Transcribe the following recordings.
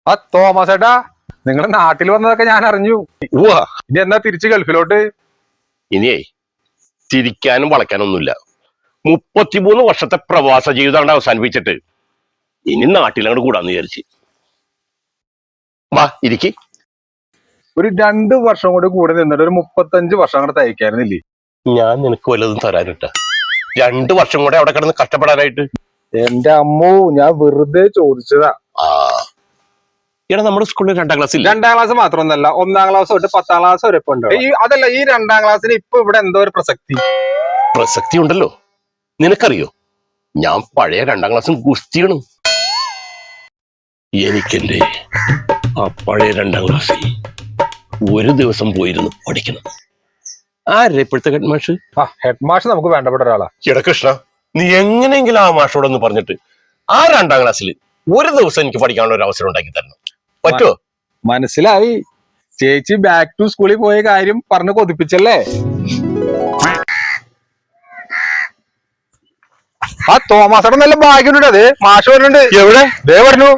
ആ തോമസ് ഏട്ടാ, നിങ്ങളുടെ നാട്ടിൽ വന്നതൊക്കെ ഞാൻ അറിഞ്ഞു. ഇനി എന്നാ തിരിച്ച് ഗൾഫിലോട്ട്? ഇനിയേ തിരിക്കാനും വളയ്ക്കാനൊന്നുമില്ല. 33 വർഷത്തെ പ്രവാസ ജീവിതം അവസാനിപ്പിച്ചിട്ട് ഇനി നാട്ടിലങ്ങോട്ട് കൂടാന്ന് വിചാരിച്ച്. വാ ഇരിക്കി. ഒരു 2 വർഷം കൂടി നിന്നിട്ട് ഒരു 35 വർഷം അങ്ങോട്ട് തയ്ക്കായിരുന്നില്ലേ? ഞാൻ നിനക്ക് വല്ലതും തരാനിട്ട 2 വർഷം കൂടെ അവിടെ കിടന്ന് കഷ്ടപ്പെടാനായിട്ട്. എന്റെ അമ്മോ, ഞാൻ വെറുതെ ചോദിച്ചതാ. എടാ നമ്മുടെ സ്കൂളിൽ 2ാം ക്ലാസ്സിൽ 2ാം ക്ലാസ് മാത്രമൊന്നല്ല, 1ാം ക്ലാസ് തൊട്ട് 10ാം ക്ലാസ് വരെ ഇപ്പൊ ഉണ്ട്. അതല്ല, ഈ 2ാം ക്ലാസ്സിന് ഇപ്പൊ ഇവിടെ എന്തോ ഒരു പ്രസക്തി ഉണ്ടല്ലോ. നിനക്കറിയോ, ഞാൻ പഴയ 2ാം ക്ലാസ്സും ഗുസ്തിയാണ്. എനിക്കെന്റെ ആ പഴയ 2ാം ക്ലാസ്സിൽ ഒരു ദിവസം പോയിരുന്നു പഠിക്കണം. ആരെ ഇപ്പോഴത്തെ ഹെഡ് മാഷ്? ഹെഡ് മാഷ് നമുക്ക് വേണ്ടപ്പെട്ട ഒരാളാ. എടാ കൃഷ്ണ, നീ എങ്ങനെയെങ്കിലും ആ മാഷോടൊന്ന് പറഞ്ഞിട്ട് ആ 2ാം ക്ലാസ്സിൽ ഒരു ദിവസം എനിക്ക് പഠിക്കാനുള്ള ഒരു അവസരം ഉണ്ടാക്കി തരണം. പറ്റുമോ? മനസ്സിലായി. ചേച്ചി ബാക്ക് ടു സ്കൂളിൽ പോയ കാര്യം പറഞ്ഞ് കൊതിപ്പിച്ചല്ലേ? ആ തോമസ് നല്ല ഭാഗ്യമുണ്ട്. അത് മാഷ് പറഞ്ഞിട്ടുണ്ട്. എവിടെ? ദേ പറഞ്ഞു.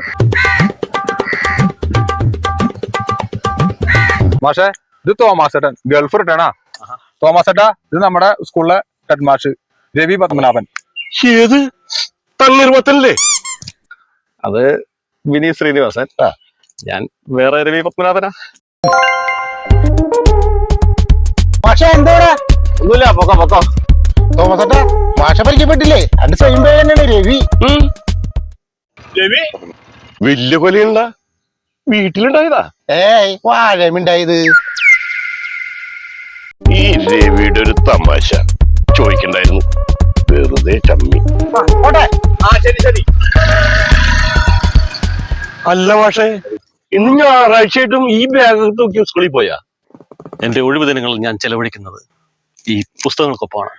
മാഷേ, ഇത് തോമസ് ഏട്ടൻ, ഗൾഫ് റിട്ടേണാ. തോമസ് ഏട്ടാ, ഇത് നമ്മുടെ സ്കൂളിലെ ഹെഡ് മാഷ് രവി പത്മനാഭൻ. ഏത് തണ്ണീർമത്തനല്ലേ? അത് വിനീത് ശ്രീനിവാസൻ. ഞാൻ വേറെ രവി പത്മനാഭനാ. മാഷേ എന്തോടാ? ഒന്നുമില്ല, പൊക്കോ. തോമസ് ഏട്ടാ, മാഷ പരിചയപ്പെട്ടില്ലേ? അത് സെയിം പേര് തന്നെയാണ്, രവി. രവി വലിയ കൊലയുണ്ട വീട്ടിലുണ്ടായതാ? വാഴമുണ്ടായത്. ഈ രവിയുടെ ഒരു തമാശ ചോദിക്കണ്ടായിരുന്നു, വെറുതെ ചമ്മി. ശരി. അല്ല മാഷേ, ഇന്ന് ഞായറാഴ്ചയായിട്ടും ഈ ബാഗ് തൂക്കി സ്കൂളിൽ പോയാ? എന്റെ ഒഴിവ് ദിനങ്ങൾ ഞാൻ ചെലവഴിക്കുന്നത് ഈ പുസ്തകങ്ങൾക്കൊപ്പമാണ്.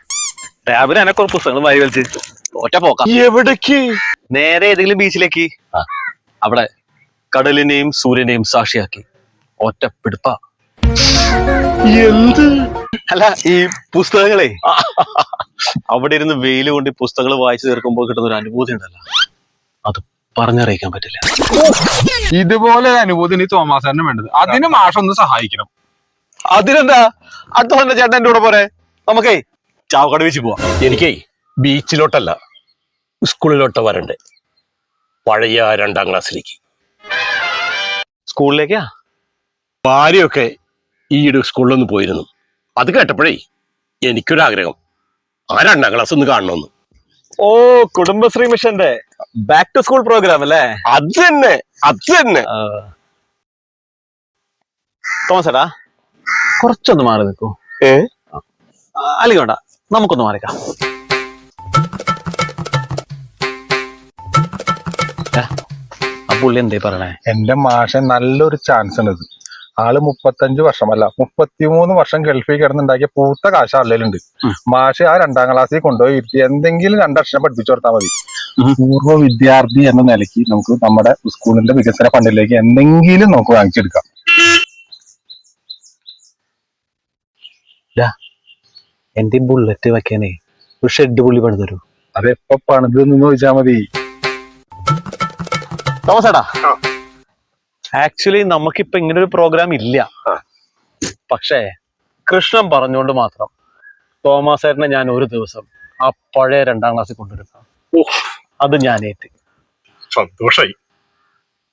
രാവിലെ എനക്കുറേ പുസ്തകങ്ങൾ വാരി വലിച്ച് ഒറ്റ പോക്കാം. എവിടേക്ക്? നേരെ ഏതെങ്കിലും ബീച്ചിലേക്ക്. അവിടെ കടലിനെയും സൂര്യനെയും സാക്ഷിയാക്കി ഒറ്റ പിടുപ്പ. എന്ത്? അല്ല, ഈ പുസ്തകങ്ങളെ അവിടെ ഇരുന്ന് വെയിൽ കൊണ്ട് പുസ്തകങ്ങൾ വായിച്ചു തീർക്കുമ്പോൾ കിട്ടുന്ന ഒരു അനുഭൂതി ഉണ്ടല്ലോ, അത് പറഞ്ഞറിയിക്കാൻ പറ്റില്ല. ഇതുപോലെ അനുഭൂതി ഇനി തോമാസാറിന് വേണ്ടത്. അതിന് മാഷ് ഒന്ന് സഹായിക്കണം. അതിനെന്താ, അടുത്ത തന്നെ ചേട്ടൻ എന്റെ കൂടെ പോരെ, നമുക്കേ ചാവക്കാട് ബീച്ചിൽ പോവാം. എനിക്കേ ബീച്ചിലോട്ടല്ല, സ്കൂളിലോട്ട് വരണ്ടേ, പഴയ 2ാം ക്ലാസ്സിലേക്ക്. സ്കൂളിലേക്കാ? ഭാര്യയൊക്കെ ഈയിടെ സ്കൂളിലൊന്ന് പോയിരുന്നു. അത് കേട്ടപ്പോഴേ എനിക്കൊരാഗ്രഹം, ആ 2ാം ക്ലാസ് ഒന്ന് കാണണമെന്ന്. ഓ, കുടുംബശ്രീ മിഷന്റെ ബാക്ക് ടു സ്കൂൾ പ്രോഗ്രാം അല്ലേ? അത് തന്നെ. തോമസ് ഏട്ടാ, കുറച്ചൊന്ന് മാറി നിൽക്കൂ. അല്ലെങ്കിൽ വേണ്ട, നമുക്കൊന്ന് മാറിക്കാം. ആ പുള്ളി എന്തേ പറയണേ? എന്റെ മാഷെ നല്ലൊരു ചാൻസ് ഉണ്ട്. ഇത് ആള് 35 വർഷമല്ല 33 വർഷം ഗൾഫിൽ കിടന്നുണ്ടാക്കിയ പൂത്ത കാശ് ആളിലുണ്ട്. മാഷ് ആ 2ാം ക്ലാസ്സിൽ കൊണ്ടുപോയി ഇരുത്തി എന്തെങ്കിലും 2 അക്ഷരം പഠിപ്പിച്ചു കൊടുത്താൽ മതി. പൂർവ്വ വിദ്യാർത്ഥി എന്ന നിലയ്ക്ക് നമുക്ക് നമ്മുടെ സ്കൂളിന്റെ വികസന ഫണ്ടിലേക്ക് എന്തെങ്കിലും നമുക്ക് വാങ്ങിച്ചെടുക്കാം. എന്റെ ബുള്ളറ്റ് വെക്കാനേ ഒരു ഷെഡ് പുള്ളി പണിത് തരൂ. അതെപ്പോ പണിതെന്ന് ചോദിച്ചാൽ മതി. തോമസ് ഏട്ടാ, ആക്ച്വലി നമുക്കിപ്പോ ഇങ്ങനെ ഒരു പ്രോഗ്രാം ഇല്ല. പക്ഷേ കൃഷ്ണൻ പറഞ്ഞുകൊണ്ട് മാത്രം തോമസ് ഏട്ടനെ ഞാൻ ഒരു ദിവസം ആ പഴയ 2ാം ക്ലാസ്സിൽ കൊണ്ടുവരുക്കാം. അത് ഞാൻ ഏറ്റ്.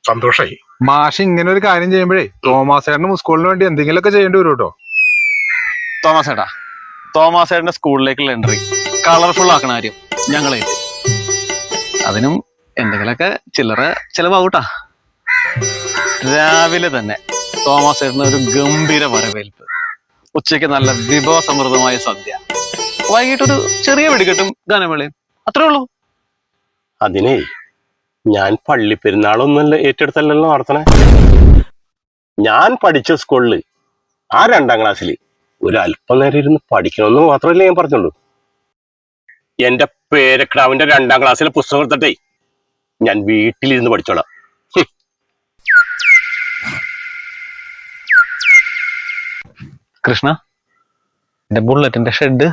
സന്തോഷായി. മാഷ് ഇങ്ങനെ ഒരു കാര്യം ചെയ്യുമ്പോഴേ തോമസ് ഏട്ടനും സ്കൂളിന് വേണ്ടി എന്തെങ്കിലുമൊക്കെ ചെയ്യേണ്ടി വരും കേട്ടോ. തോമസ് ഏട്ടന്റെ സ്കൂളിലേക്കുള്ള എൻട്രി കളർഫുൾ ആക്കണ കാര്യം ഞങ്ങളേറ്റ്. അതിനും എന്തെങ്കിലുമൊക്കെ ചില്ലറ ചിലവാകൂട്ടാ. രാവിലെ തന്നെ തോമസ് ഏട്ടന് ഒരു ഗംഭീര വരവേൽപ്പ്, ഉച്ചയ്ക്ക് നല്ല വിഭവസമൃദ്ധമായ സദ്യ, വൈകിട്ടൊരു ചെറിയ വെടിക്കെട്ടും ഗാനമേളയും, അത്രേ ഉള്ളൂ. അതിനെ ഞാൻ പള്ളിപ്പെരുന്നാളൊന്നും ഏറ്റെടുത്തല്ലോ നടത്തണേ. ഞാൻ പഠിച്ച സ്കൂളില് ആ 2ാം ക്ലാസ്സിൽ ഒരു അല്പം നേരം ഇരുന്ന് പഠിക്കണമെന്ന് മാത്രമല്ലേ ഞാൻ പറഞ്ഞുള്ളൂ. എന്റെ പേരക്രാവിന്റെ 2ാം ക്ലാസ്സിലെ പുസ്തകം എടുത്തിട്ടേ ഞാൻ വീട്ടിലിരുന്ന് പഠിച്ചോളാം. കൃഷ്ണ, എന്റെ ബുള്ളറ്റിന്റെ ഷെഡ്